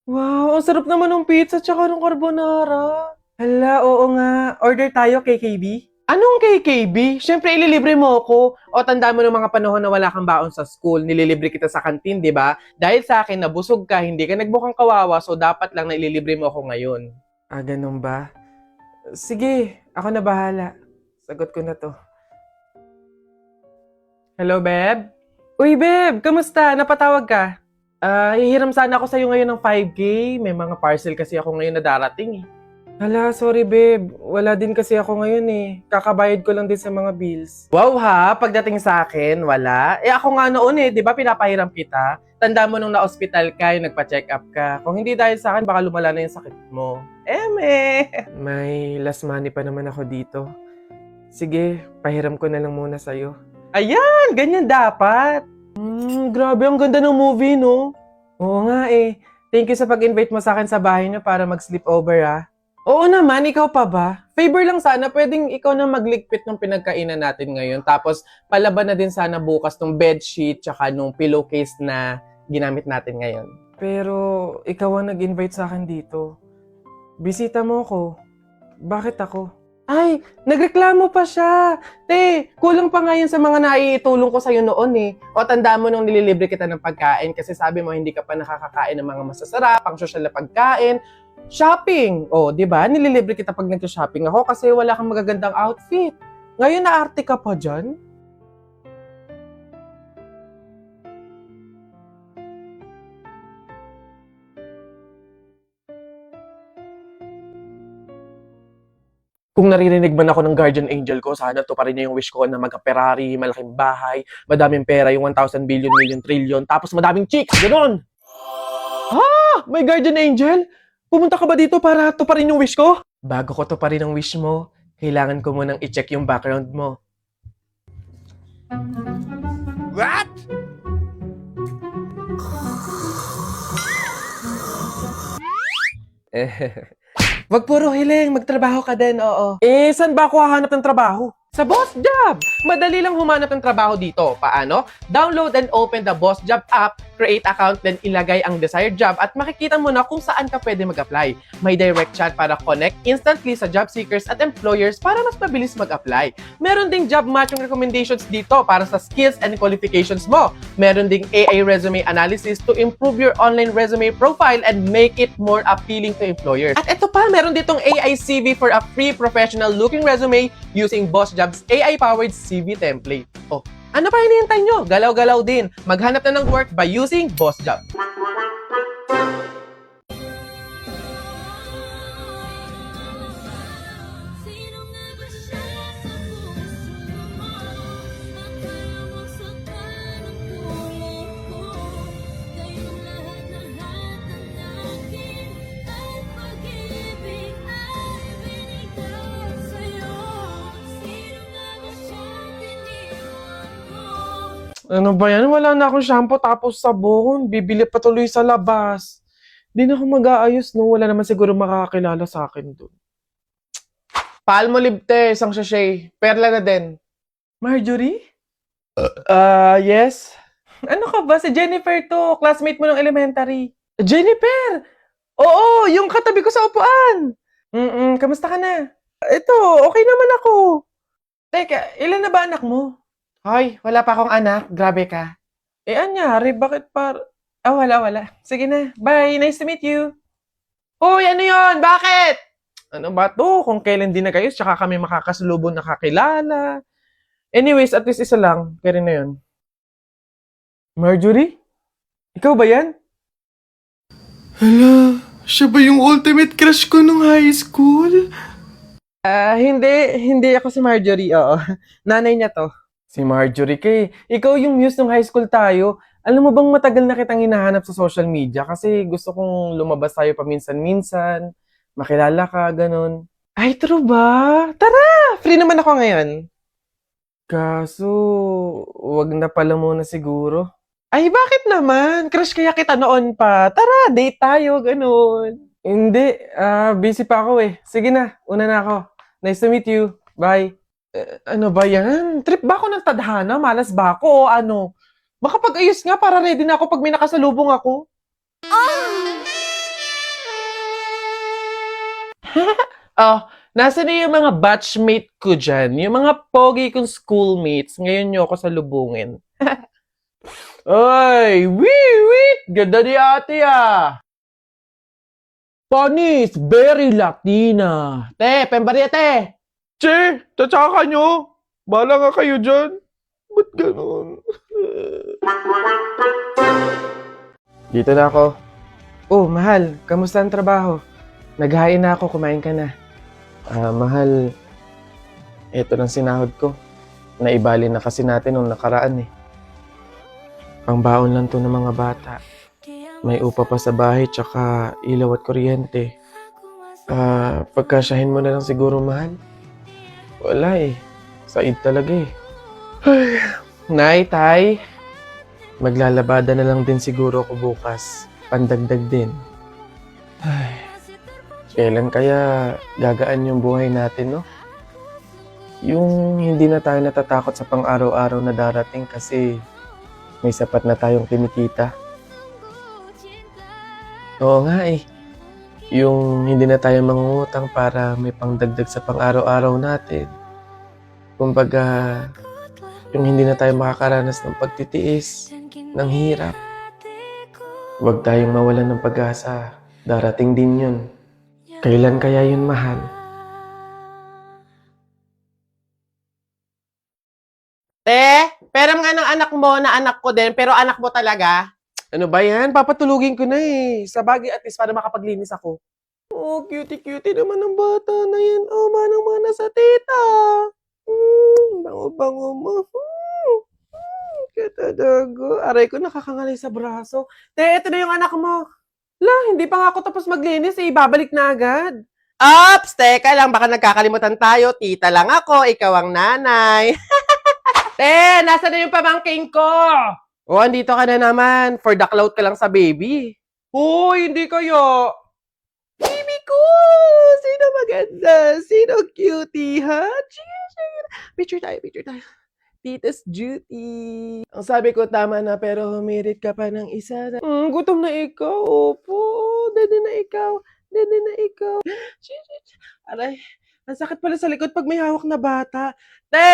Wow, ang sarap naman ng pizza tsaka ng carbonara. Hala, oo nga. Order tayo, KKB? Anong KKB? Siyempre, ililibre mo ako. O tanda mo ng mga panahon na wala kang baon sa school, nililibre kita sa kantin, di ba? Dahil sa akin, nabusog ka, hindi ka nagbukang kawawa, so dapat lang na ililibre mo ako ngayon. Ah, ganun ba? Sige, ako na bahala. Sagot ko na to. Hello, Beb? Uy, Beb, kamusta? Napatawag ka? Hihiram sana ako sa'yo ngayon ng 5K. May mga parcel kasi ako ngayon na darating eh. Hala, sorry babe. Wala din kasi ako ngayon eh. Kakabayad ko lang din sa mga bills. Wow ha, pagdating sa akin, wala. Eh ako nga noon eh, di ba pinapahiram kita? Tanda mo nung na-hospital ka, yung nagpa-check up ka. Kung hindi dahil sa akin, baka lumala na yung sakit mo. Eme! May last money pa naman ako dito. Sige, pahiram ko na lang muna sa'yo. Ayan, ganyan dapat. Grabe, ang ganda ng movie, no? Oo nga eh. Thank you sa pag-invite mo sa akin sa bahay niyo para mag-sleepover, ah. Oo naman, ikaw pa ba? Favor lang sana, pwedeng ikaw na magligpit ng pinagkainan natin ngayon. Tapos, palaban na din sana bukas ng bedsheet tsaka nung pillowcase na ginamit natin ngayon. Pero, ikaw ang nag-invite sa akin dito. Bisita mo ko. Bakit ako? Ay, nagreklamo pa siya. Te, kulang pa nga yun sa mga naiitulong ko sa'yo noon eh. O tanda mo nung nililibre kita ng pagkain kasi sabi mo hindi ka pa nakakakain ng mga masasarap, pang social na pagkain. Shopping! O, di ba? Nililibre kita pag nag-shopping ako kasi wala kang magagandang outfit. Ngayon naarte ka pa dyan? Kung naririnig man ako ng guardian angel ko, sana to pa rin niya yung wish ko na magka-Ferrari, malaking bahay, madaming pera, yung 1,000 billion, million, trillion, tapos madaming chicks, gano'n! Ah! May guardian angel? Pumunta ka ba dito para to pa rin yung wish ko? Bago ko to pa rin ang wish mo, kailangan ko munang i-check yung background mo. What? Wag puro hiling, magtrabaho ka din, oo. Eh, saan ba ako hahanap ng trabaho? Sa Boss Job! Madali lang humanap ng trabaho dito. Paano? Download and open the Boss Job app, create account, then ilagay ang desired job at makikita mo na kung saan ka pwede mag-apply. May direct chat para connect instantly sa job seekers at employers para mas mabilis mag-apply. Meron ding job matching recommendations dito para sa skills and qualifications mo. Meron ding AI resume analysis to improve your online resume profile and make it more appealing to employers. At ito pa, meron ditong AI CV for a free professional looking resume using Boss Job's AI-powered CV template. Oh, ano pa hinihintay nyo? Galaw-galaw din. Maghanap na ng work by using Boss Job. Sino nga ba siya sa puso mo? Akala mo saktan ang kulay ko. Ngayong lahat-lahat ng akin at pag-ibig ay binigay sa'yo. Sino nga ba siyang iniwan mo? Ano ba yan? Wala na akong shampoo tapos sabon. Bibili pa tuloy sa labas. Di na ako mag-aayos, no? Wala naman siguro makakakilala sa akin doon. Palmolive te, isang sachet. Perla na din. Marjorie? Yes? Ano ka ba? Si Jennifer to. Classmate mo ng elementary. Jennifer! Oo, yung katabi ko sa upuan. Kamusta ka na? Ito, okay naman ako. Teka, ilan na ba anak mo? Hoy, wala pa akong anak. Grabe ka. Eh, anyari? Bakit wala. Sige na. Bye. Nice to meet you. Hoy, ano yon? Bakit? Ano ba to? Kung kailan din na kayo, tsaka kami makakasalubong nakakilala. Anyways, at least isa lang. Kaya rin na yun. Marjorie? Ikaw ba yan? Hala, siya ba yung ultimate crush ko nung high school? Hindi ako si Marjorie, oo. Nanay niya to. Si Marjorie kay, ikaw yung muse nung high school tayo. Alam mo bang matagal na kitang hinahanap sa social media kasi gusto kong lumabas tayo paminsan-minsan, makilala ka, ganun. Ay, true ba? Tara! Free naman ako ngayon. Kaso, wag na pala muna siguro. Ay, bakit naman? Crush kaya kita noon pa. Tara, date tayo, ganun. Hindi, busy pa ako eh. Sige na, una na ako. Nice to meet you. Bye. Ano ba yan? Trip ba ako ng tadhana? Malas ba ako o ano? Makapag-ayos nga para ready na ako pag may nakasalubong ako. Oh, nasa na yung mga batchmate ko dyan? Yung mga pogi kong schoolmates. Ngayon nyo ako salubungin. Ay, wait! Ganda ni ate ah! Panis, very Latina. Te, pembariete! Che, tatsaka nyo. Bala nga kayo dyan. Ba't ganun? Dito na ako. Oh, mahal, kamusta ang trabaho? Naghain na ako, kumain ka na. Mahal, ito ng sinahod ko. Naibali na kasi natin nung nakaraan eh. Pangbaon lang to ng mga bata. May upa pa sa bahay, tsaka ilaw at kuryente. Pagkasyahin mo na lang siguro, mahal. Wala eh. Said talaga eh. Ay, Nay, Tay. Maglalabada na lang din siguro ako bukas. Pandagdag din. Ay, kailan kaya gagaan yung buhay natin, no? Yung hindi na tayo natatakot sa pang-araw-araw na darating kasi may sapat na tayong kinikita. Oo nga eh. Yung hindi na tayo mangungutang para may pangdagdag sa pang-araw-araw natin. Kumbaga, yung hindi na tayo makakaranas ng pagtitiis, ng hirap. Huwag tayong mawalan ng pag-asa. Darating din yun. Kailan kaya yun, mahal? Peram nga ng anak mo na anak ko din, pero anak mo talaga? Ano ba yan? Papatulugin ko na eh. Sa bagay at least para makapaglinis ako. Oh, cutie-cutie naman ng bata na yan. Oh, manang-mana sa tita. Bango-bango mo. Katadago. Aray ko, nakakangalay sa braso. Ito na yung anak mo. Hindi pa nga ako tapos maglinis eh. Babalik na agad. Ops! Teka lang, baka nagkakalimutan tayo. Tita lang ako, ikaw ang nanay. Nasa na yung pamangking ko? Oh, andito ka na naman. For the clout ka lang sa baby. Hoy, hindi kayo. Baby ko! Sino maganda? Sino cutie, ha? Picture tayo. Tita's duty. Ang sabi ko, tama na, pero humirit ka pa ng isa. Gutom na ikaw. Opo. Dede na ikaw. Aray, ang sakit pala sa likod pag may hawak na bata.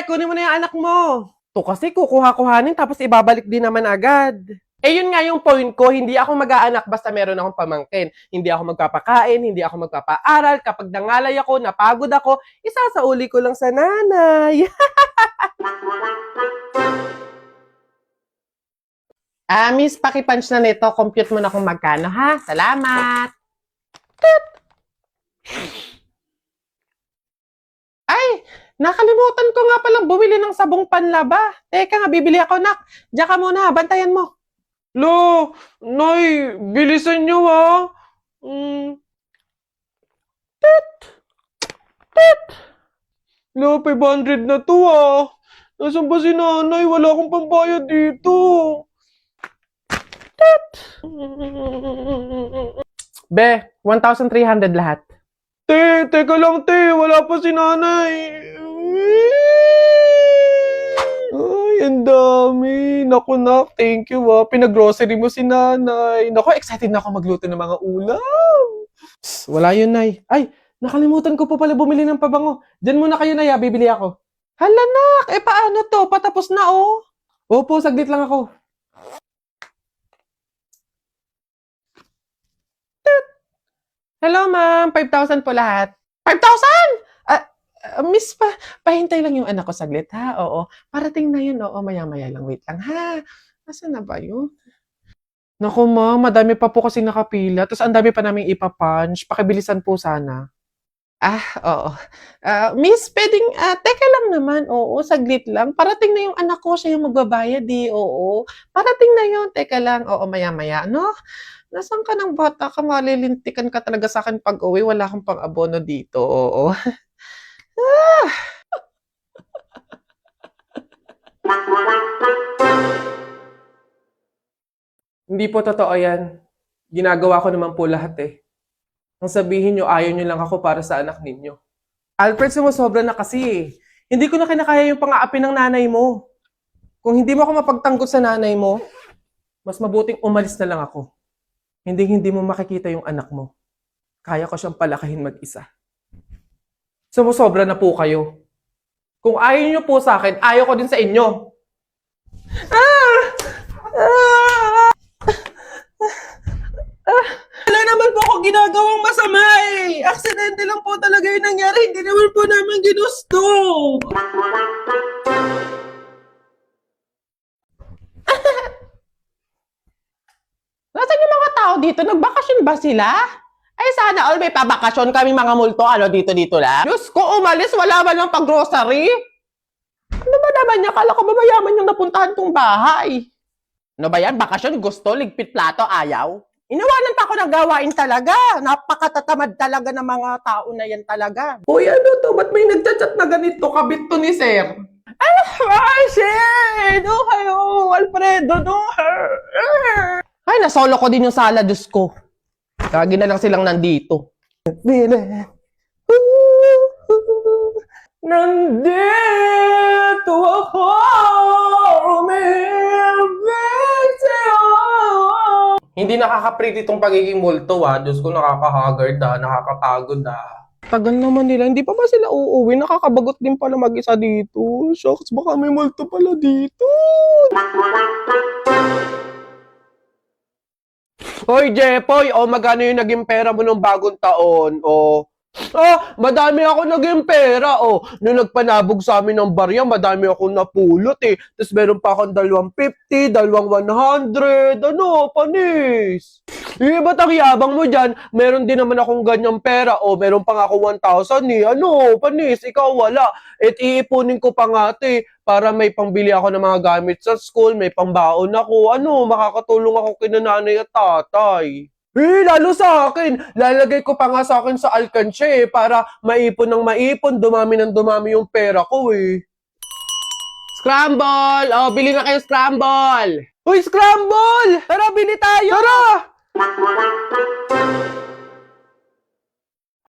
Kunin mo na yung anak mo. To kasi kukuha-kuhanin tapos ibabalik din naman agad. Yun nga yung point ko, hindi ako mag-aanak basta meron akong pamangkin. Hindi ako magpapakain, hindi ako magpapaaral. Kapag nangalay ako, napagod ako, isasauli ko lang sa nanay. Miss, pakipunch na nito. Compute mo na kung magkano, ha? Salamat. Ay, nakalimutan ko nga palang bumili ng sabong panlaba. Teka nga, bibili ako, nak. Diyan ka muna, bantayan mo. Lo, Nay, bilisan nyo ha. Lo, 500 na to ah. Nasaan ba si nanay? Wala akong pambayad dito. Be, 1,300 lahat. Teka lang wala pa si nanay. Ay, ang dami. Naku, nak, thank you Pinag-grocery mo si nanay. Naku, excited na ako magluto ng mga ulam. Wala yun, nay. Ay, nakalimutan ko pa pala bumili ng pabango. Diyan muna kayo, nay, bibili ako. Hala, nak, paano to? Patapos na, oh. Opo, saglit lang ako. Hello, ma'am. 5,000 po lahat. 5,000? Miss, pahintay lang yung anak ko saglit, ha? Oo. Parating na yun, oo. Maya-maya lang. Wait lang, ha? Nasaan na ba yun? Naku, ma'am. Madami pa po kasi nakapila. Tapos ang dami pa naming ipapunch. Pakibilisan po sana. Oo. Miss, pwedeng, teka lang naman. Oo, saglit lang. Parating na yung anak ko. Siya yung magbabayad, Oo. Parating na yun. Teka lang. Oo, maya-maya, no? Nasaan ka ng bata ka? Malilintikan ka talaga sa akin pag-uwi. Wala kang pang-abono dito. Oo. Hindi po totoo yan. Ginagawa ko naman po lahat eh. Ang sabihin nyo, ayaw nyo lang ako para sa anak ninyo. Alfred, sumusobra na kasi eh. Hindi ko na kinakaya yung pang-aapi ng nanay mo. Kung hindi mo ako mapagtanggol sa nanay mo, mas mabuting umalis na lang ako. Hindi mo makikita yung anak mo. Kaya ko siyang palakahin mag-isa. Sumusobra na po kayo. Kung ayaw niyo po sa akin, ayaw ko din sa inyo. Wala naman po ako ginagawang masama eh. Aksidente lang po talaga yung nangyari. Hindi naman po namin ginusto. Nasaan yung mga tao dito? Nagbakasyon ba sila? Ay, sana all may pabakasyon kami mga multo. Ano, dito lang? Diyos ko, umalis. Wala ba ng pag-grocery? Ano ba naman niya? Kala ko ba mayaman yung napuntahan tong bahay? Ano ba yan? Bakasyon? Gusto? Ligpit plato? Ayaw? Inawanan pa ako ng gawain talaga. Napakatatamad talaga ng mga tao na yan talaga. Uy, ano to? Ba't may nagchat-chat na ganito? Kabit to ni Sir. Ay, shit! Oh, kayo! Alfredo, no? Ay, nasolo ko din yung sala, Diyos ko. Lagi na lang silang nandito. Nandito ako, umibig sa'yo. Hindi nakaka-pretty itong pagiging multo, ah. Diyos ko, nakaka-haggard, ah. Nakakapagod, ah. Tagal naman nila. Hindi pa ba sila uuwi? Nakakabagot din pala mag-isa dito. Shucks, baka may multo pala dito. Hoy, Jepoy, magkano yung naging pera mo nung bagong taon? Madami ako naging pera, Nung nagpanabog sa amin ng barya, madami akong napulot, Tapos meron pa akong 250, 100, panis. Ba't ang yabang mo dyan? Meron din naman akong ganyang pera, meron pa nga ako 1,000, panis, ikaw wala. Iipunin ko pa nga, para may pangbili ako ng mga gamit sa school, may pangbaon ako, makakatulong ako kina nanay at tatay. Lalo sa akin, lalagay ko pa nga sa akin sa alkansya, para maipon ng maipon, dumami ng dumami yung pera ko, Scramble! Bili na kayo scramble! Uy, scramble! Tara, bili tayo! Tara!